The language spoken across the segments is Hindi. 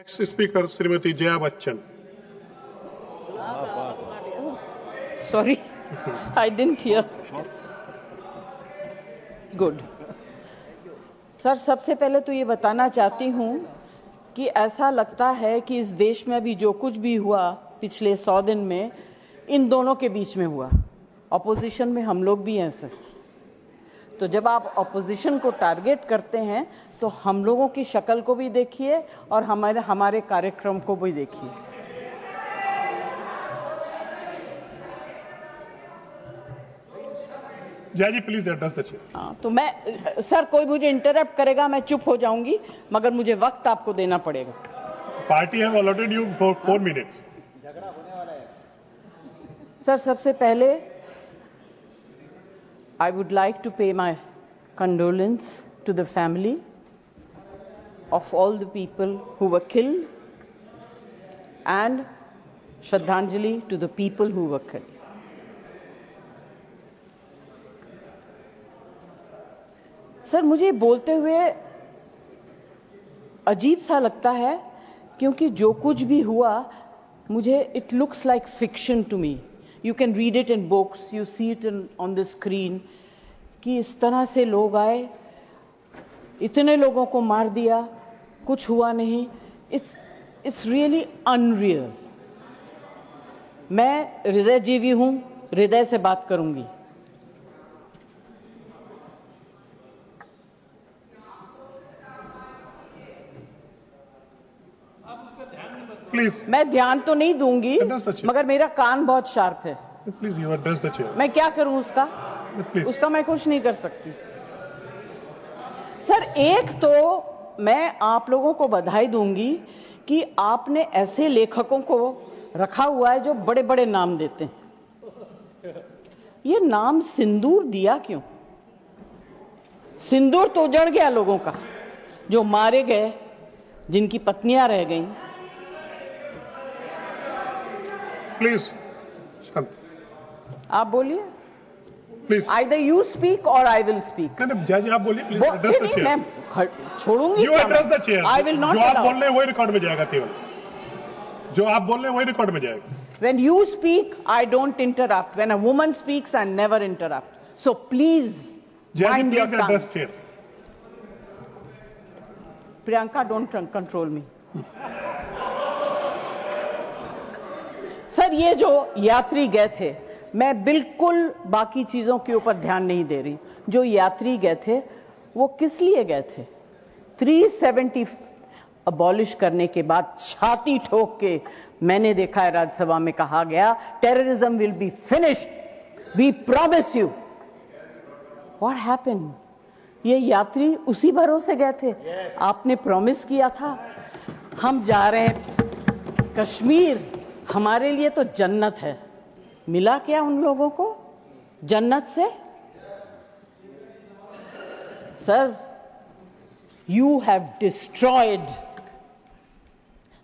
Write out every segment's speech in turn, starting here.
Next speaker Shrimati Jaya Bachchan. Sorry, I didn't hear. Good. Sir, सबसे पहले तो ये बताना चाहती हूँ कि ऐसा लगता है कि इस देश में अभी जो कुछ भी हुआ पिछले 100 दिन में इन दोनों के बीच में हुआ। ऑपोजिशन में हम लोग भी हैं सर। तो जब आप ऑपोजिशन को टारगेट करते हैं तो हम लोगों की शक्ल को भी देखिए और हमारे कार्यक्रम को भी देखिए। जया जी प्लीज एड्रेस द चेयर। हाँ, तो मैं सर, कोई मुझे इंटरप्ट करेगा मैं चुप हो जाऊंगी, मगर मुझे वक्त आपको देना पड़ेगा। Party have allotted you for 4 minutes. झगड़ा होने वाला है सर, सबसे पहले I would like to pay my condolence to the family of all the people who were killed and Shraddhanjali to the people who were killed. Sir, मुझे बोलते हुए अजीब सा लगता है क्योंकि जो कुछ भी हुआ मुझे it looks like fiction to me. You can read it in books, you see it on the screen कि इस तरह से लोग आए, इतने लोगों को मार दिया, कुछ हुआ नहीं। It's really unreal. मैं हृदयजीवी हूं, हृदय से बात करूंगी। प्लीज मैं ध्यान तो नहीं दूंगी, मगर मेरा कान बहुत शार्प है। Please you address the chair. मैं क्या करूं उसका? प्लीज। उसका मैं कुछ नहीं कर सकती। सर, एक तो मैं आप लोगों को बधाई दूंगी कि आपने ऐसे लेखकों को रखा हुआ है जो बड़े बड़े नाम देते हैं। ये नाम सिंदूर दिया क्यों? सिंदूर तो उजड़ गया लोगों का, जो मारे गए, जिनकी पत्नियां रह गईं। प्लीज आप बोलिए। Please Either you speak or I will speak. नहीं जया जी आप बोलिए प्लीज एड्रेस द चेयर। मैं छोड़ूंगी। You address the chair. I will not जो आप allow. बोल रहे हैं वही रिकॉर्ड में जाएगा। केवल जो आप बोल रहे हैं वही रिकॉर्ड में जाएगा। When you speak, I don't interrupt. When a woman speaks, I never interrupt. So please Jaya ji mind your please tongue. Address chair. Priyanka, don't control me. Sir, ये जो यात्री गए थे, मैं बिल्कुल बाकी चीजों के ऊपर ध्यान नहीं दे रही। जो यात्री गए थे वो किस लिए गए थे? 370 अबॉलिश करने के बाद छाती ठोक के मैंने देखा है राज्यसभा में कहा गया terrorism will be finished, we promise you. What happened? ये यात्री उसी भरोसे गए थे। आपने प्रॉमिस किया था हम जा रहे हैं कश्मीर, हमारे लिए तो जन्नत है। मिला क्या उन लोगों को जन्नत से? Sir, you have destroyed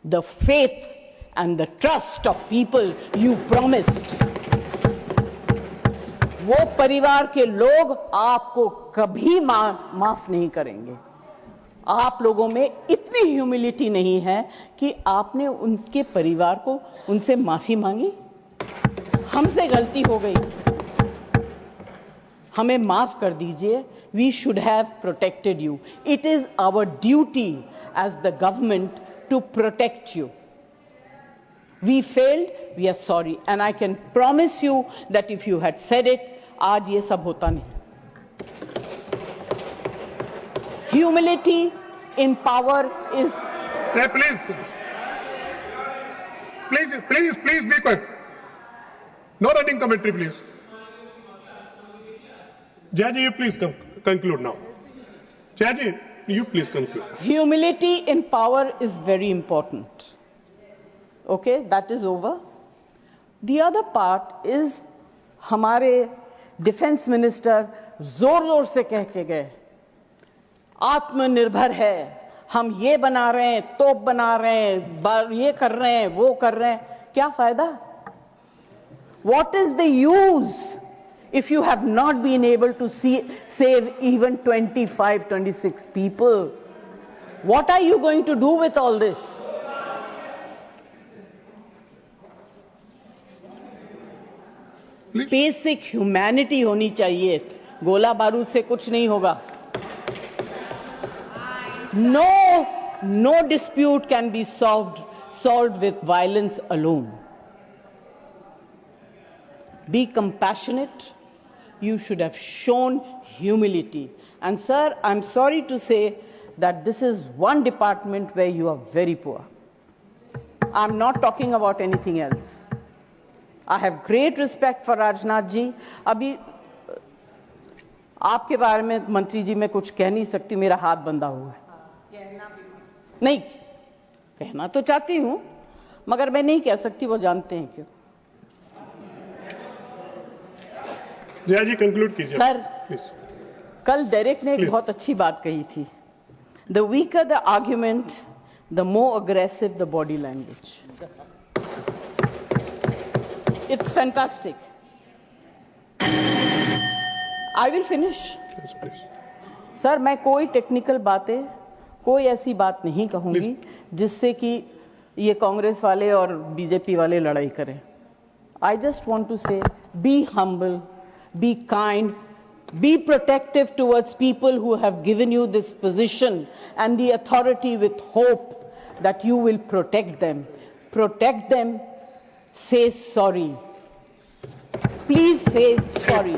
the faith and the trust of people you promised. वो परिवार के लोग आपको कभी माफ नहीं करेंगे। आप लोगों में इतनी ह्यूमिलिटी नहीं है कि आपने उनके परिवार को उनसे माफी मांगी। हमसे गलती हो गई, हमें माफ कर दीजिए। We should have protected you. It is our duty as the government to protect you. We failed, we are sorry, and I can promise you that if you had said it, आज ये सब होता नहीं। Humility in power is. Hey, please be quiet. No running commentary, please. Jaya ji, you please conclude now. Jaya ji, you please conclude. Humility in power is very important. Okay, that is over. The other part is हमारे डिफेंस मिनिस्टर जोर जोर से कह के गए आत्मनिर्भर है, हम ये बना रहे हैं, तोप बना रहे हैं, ये कर रहे हैं, वो कर रहे हैं। क्या फायदा? What is the use if you have not been able to save even 25, 26 people? What are you going to do with all this? Basic humanity होनी चाहिए. गोला बारूद से कुछ नहीं होगा. No dispute can be solved with violence alone. Be compassionate. You should have shown humility. And sir, I'm sorry to say that this is one department where you are very poor. I'm not talking about anything else. I have great respect for Rajnath ji. अभी आपके बारे में मंत्री जी मैं कुछ कह नहीं सकती, मेरा हाथ बंधा हुआ है. नहीं कहना तो चाहती हूं मगर मैं नहीं कह सकती, वो जानते हैं क्यों. जया जी कंक्लूड कीजिए सर, प्लीज. कल डेरेक ने एक Please. बहुत अच्छी बात कही थी. The weaker the argument, the more aggressive the body language. It's fantastic. I will finish. Sir, मैं कोई टेक्निकल बातें, कोई ऐसी बात नहीं कहूंगी जिससे कि ये कांग्रेस वाले और बीजेपी वाले लड़ाई करें. आई जस्ट वांट टू से be humble, be kind, be protective towards people who have given you this position and the authority, with hope that you will protect them. Protect them. Say sorry. Please say sorry.